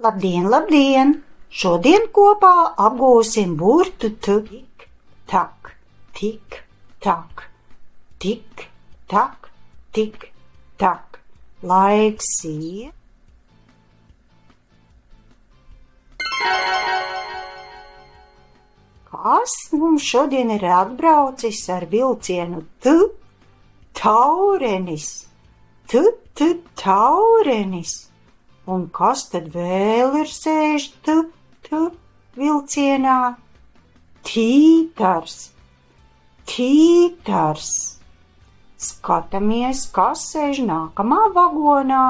Labdien, labdien! Šodien kopā apgūsim burtu t. Tik, tak, tik, tak, tik, tak, tik, tak. Laiks iet. Kas mums šodien ir atbraucis ar vilcienu t? Taurenis. T, taurenis. Un kas tad vēl ir sēž t vilcienā? Tītars. Tītars. Skatāmies, kas sēž nākamā vagonā.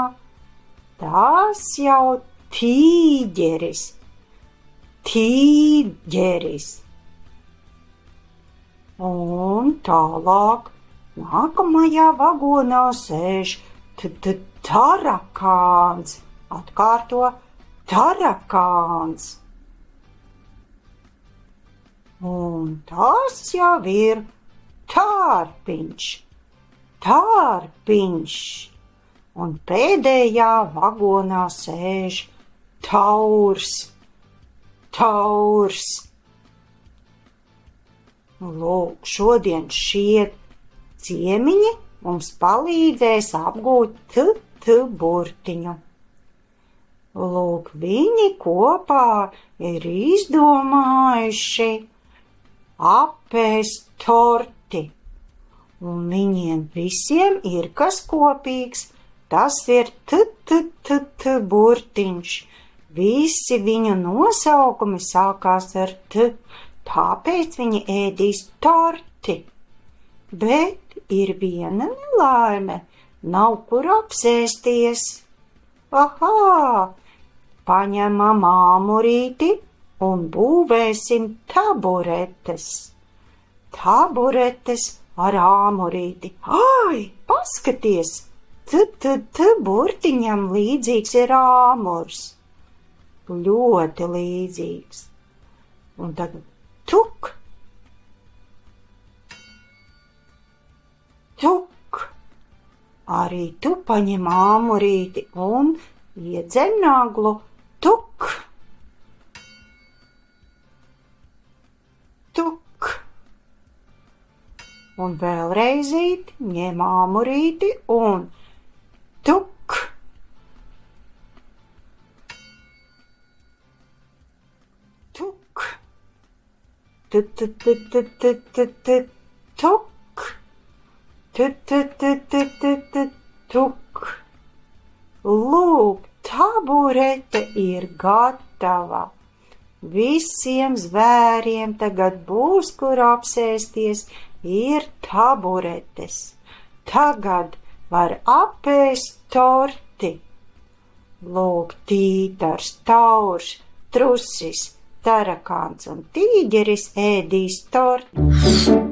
Tas jau tīģeris. Tīģeris. Un tālāk nākamajā vagonā sēž tarakāns. Atkārto tarakāns. Un tas jau ir tārpiņš. Tārpiņš. Un pēdējā vagonā sēž taurs. Taurs. Lūk, šodien šie ciemiņi mums palīdzēs apgūt t burtiņu. Lūk, viņi kopā ir izdomājuši apēst torti. Un viņiem visiem ir kas kopīgs. Tas ir t burtiņš. Visi viņu nosaukumi sākās ar t. Tāpēc viņi ēdīs torti. Bet ir viena nelaime. Nav kur apsēsties. Ahā! Paņemam āmurīti un būvēsim taburetes. Taburetes ar āmurīti. Ai, paskaties! T burtiņam līdzīgs ir āmurs. Ļoti līdzīgs. Un tagad tuk. Tuk. Arī tu paņem āmurīti un iedzen naglu. Tuk. Tuk. Un vēlreizīt ņem āmurīti un tuk. Tuk. Tuk. Tuk. Lūk, taburete ir gatava. Visiem zvēriem tagad būs, kur apsēsties, ir taburetes. Tagad var apēst torti. Lūk, tītars, taurs, trusis, tarakāns un tīģeris ēdīs torti.